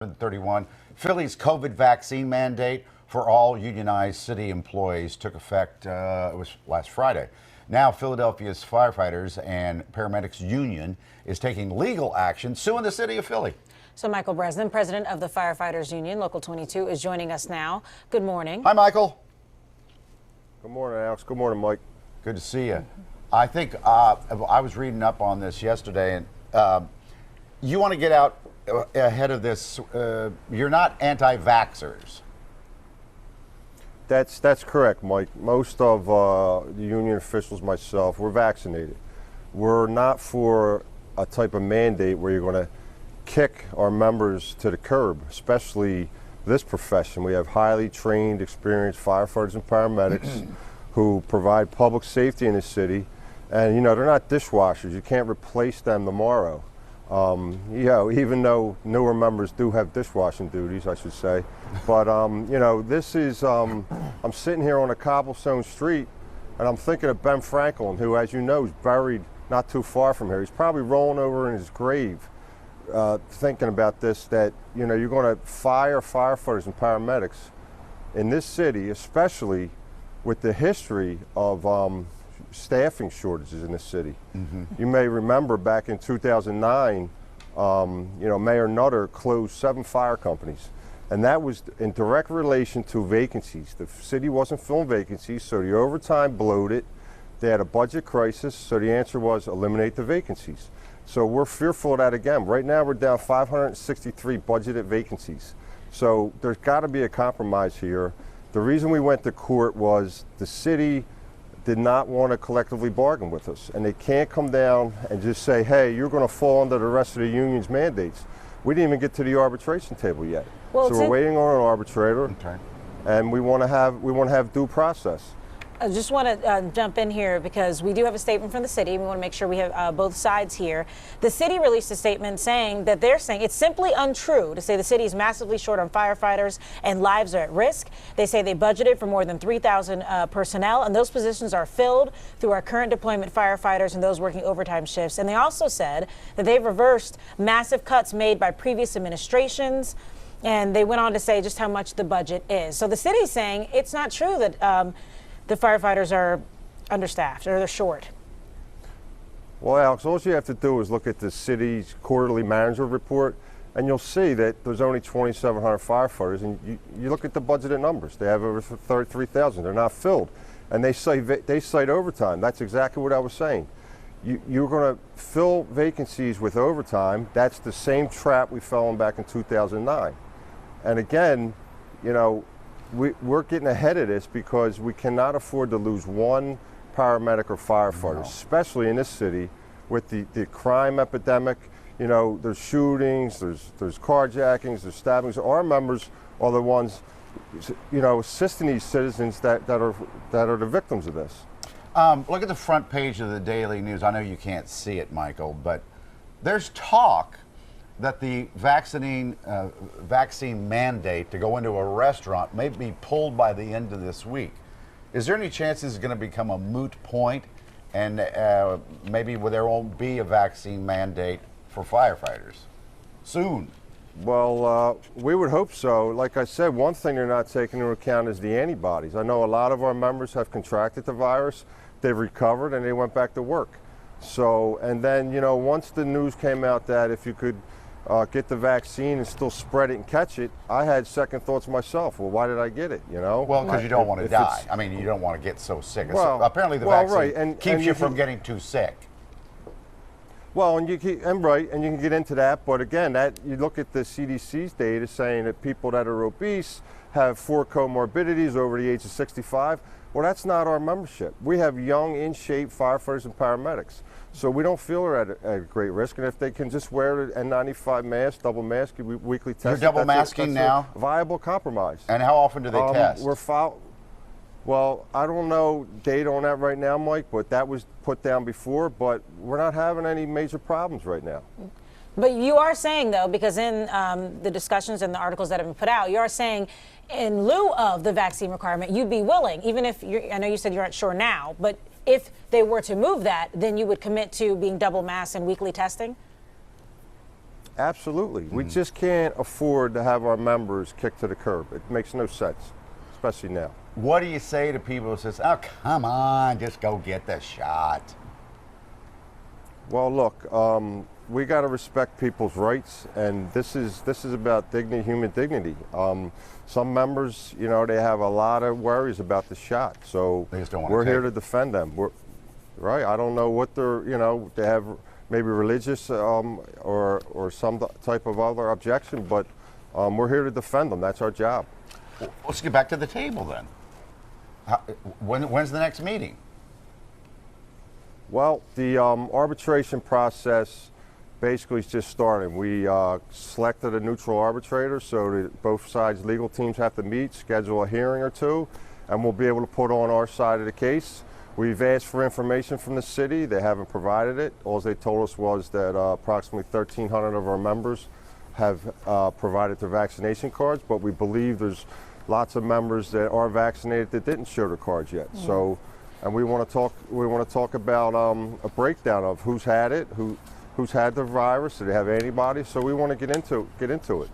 31. Philly's COVID vaccine mandate for all unionized city employees took effect, it was last Friday. Now, Philadelphia's Firefighters and Paramedics Union is taking legal action, suing the city of Philly. So Michael Bresnan, president of the Firefighters Union, Local 22, is joining us now. Good morning. Hi, Michael. Good morning, Alex. Good morning, Mike. Good to see you. I think I was reading up on this yesterday, and you want to get out ahead of this. You're not anti-vaxxers. That's correct, Mike. Most of the union officials, myself, we're vaccinated. We're not for a type of mandate where you're going to kick our members to the curb, especially this profession. We have highly trained, experienced firefighters and paramedics who provide public safety in the city. And, you know, they're not dishwashers. You can't replace them tomorrow. Even though newer members do have dishwashing duties, I should say. But, this is, I'm sitting here on a cobblestone street, and I'm thinking of Ben Franklin, who, as you know, is buried not too far from here. He's probably rolling over in his grave, thinking about this, that, you're going to fire firefighters and paramedics in this city, especially with the history of staffing shortages in the city. You may remember back in 2009, Mayor Nutter closed 7 fire companies, and that was in direct relation to vacancies. The city wasn't filling vacancies, so the overtime bloated. They had a budget crisis, so the answer was eliminate the vacancies. So we're fearful of that again. Right now we're down 563 budgeted vacancies. So there's got to be a compromise here. The reason we went to court was the city did not want to collectively bargain with us, and they can't come down and just say, hey, you're going to fall under the rest of the union's mandates. We didn't even get to the arbitration table yet. So we're waiting on an arbitrator, and we want to have due process. I just want to jump in here because we do have a statement from the city. We want to make sure we have both sides here. The city released a statement saying that they're saying it's simply untrue to say the city is massively short on firefighters and lives are at risk. They say they budgeted for more than 3,000 personnel, and those positions are filled through our current deployment firefighters and those working overtime shifts. And they also said that they've reversed massive cuts made by previous administrations. And they went on to say just how much the budget is. So the city's saying it's not true that the firefighters are understaffed or they're short. Well, Alex, all you have to do is look at the city's quarterly manager report, and you'll see that there's only 2,700 firefighters, and you look at the budgeted numbers. They have over 33,000. They're not filled, and they cite overtime. That's exactly what I was saying. You're going to fill vacancies with overtime. That's the same trap we fell in back in 2009. And again, we're getting ahead of this because we cannot afford to lose one paramedic or firefighter, especially in this city with the crime epidemic. There's shootings, there's carjackings, there's stabbings. Our members are the ones, assisting these citizens that are the victims of this. Look at the front page of the Daily News. I know you can't see it, Michael, but there's talk that the vaccine mandate to go into a restaurant may be pulled by the end of this week. Is there any chance this is going to become a moot point, and maybe there won't be a vaccine mandate for firefighters soon? Well, we would hope so. Like I said, one thing they're not taking into account is the antibodies. I know a lot of our members have contracted the virus, they've recovered, and they went back to work. So, and then, once the news came out that if you could get the vaccine and still spread it and catch it, I had second thoughts myself. Well, why did I get it, Well, because you don't want to die. I mean, you don't want to get so sick. Well, apparently the vaccine keeps you from getting too sick. Well, and you can get into that, but again, you look at the CDC's data saying that people that are obese have 4 comorbidities over the age of 65. Well, that's not our membership. We have young, in-shape firefighters and paramedics. So we don't feel they're at great risk. And if they can just wear an N95 mask, double mask, weekly test. You're double masking now? A viable compromise. And how often do they test? Well, I don't know data on that right now, Mike, but that was put down before. But we're not having any major problems right now. But you are saying, though, because in the discussions and the articles that have been put out, you are saying in lieu of the vaccine requirement, you'd be willing, even if I know you said you're not sure now, but if they were to move that, then you would commit to being double masked and weekly testing? Absolutely. We just can't afford to have our members kicked to the curb. It makes no sense, especially now. What do you say to people who says, "Oh, come on, just go get the shot"? Well, look, we got to respect people's rights, and this is about dignity, human dignity. Some members, you know, they have a lot of worries about the shot, so They just don't wanna we're here take to defend them. Right? I don't know what they're, you know, they have maybe religious or some type of other objection, but we're here to defend them. That's our job. Let's get back to the table then. When's the next meeting? Well, the arbitration process basically is just starting. We selected a neutral arbitrator, so that both sides' legal teams have to meet, schedule a hearing or two, and we'll be able to put on our side of the case. We've asked for information from the city. They haven't provided it. All they told us was that approximately 1,300 of our members have provided their vaccination cards, but we believe there's lots of members that are vaccinated that didn't show their cards yet. So, and we want to talk. We want to talk about a breakdown of who's had it, who's had the virus, do they have antibodies. So we want to get into it.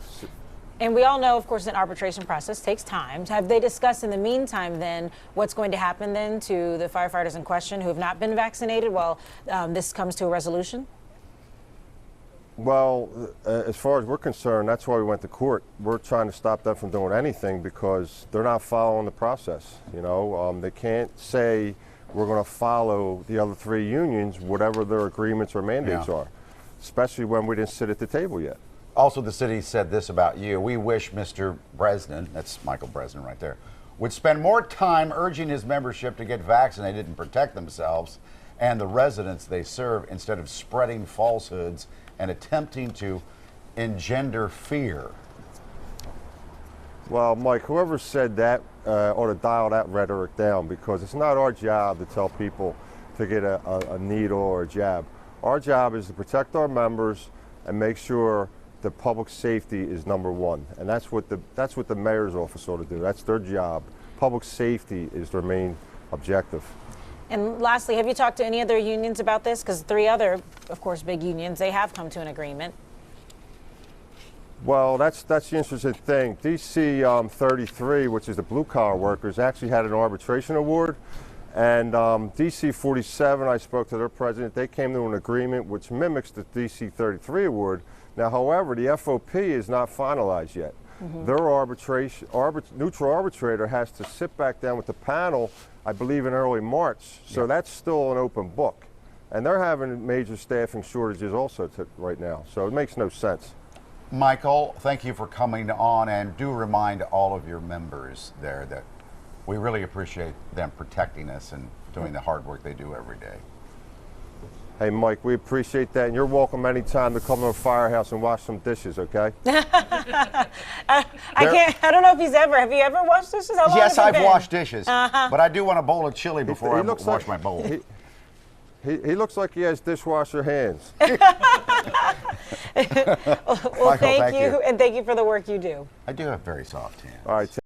And we all know, of course, an arbitration process takes time. Have they discussed in the meantime then what's going to happen then to the firefighters in question who have not been vaccinated while this comes to a resolution? Well, as far as we're concerned, that's why we went to court. We're trying to stop them from doing anything because they're not following the process. You know, they can't say we're going to follow the other three unions, whatever their agreements or mandates are, especially when we didn't sit at the table yet. Also, the city said this about you. We wish Mr. Bresnan, that's Michael Bresnan right there, would spend more time urging his membership to get vaccinated and protect themselves and the residents they serve instead of spreading falsehoods and attempting to engender fear. Well, Mike, whoever said that ought to dial that rhetoric down because it's not our job to tell people to get a needle or a jab. Our job is to protect our members and make sure the public safety is number one. And that's what the mayor's office ought to do. That's their job. Public safety is their main objective. And lastly, have you talked to any other unions about this? Because 3 other, of course, big unions, they have come to an agreement. Well, that's the interesting thing. DC 33, which is the blue collar workers, actually had an arbitration award. And DC 47, I spoke to their president. They came to an agreement which mimics the DC 33 award. Now, however, the FOP is not finalized yet. Their neutral arbitrator has to sit back down with the panel, I believe, in early March. So that's still an open book. And they're having major staffing shortages also right now. So it makes no sense. Michael, thank you for coming on, and do remind all of your members there that we really appreciate them protecting us and doing the hard work they do every day. Hey, Mike, we appreciate that, and you're welcome anytime to come to the firehouse and wash some dishes, okay? I don't know if he's ever. Have you ever washed dishes? How long Yes, has it I've been? washed dishes, but I do want a bowl of chili before I wash my bowl. He looks like he has dishwasher hands. Well, Michael, thank you, you. and thank you for the work you do. I do have very soft hands. All right.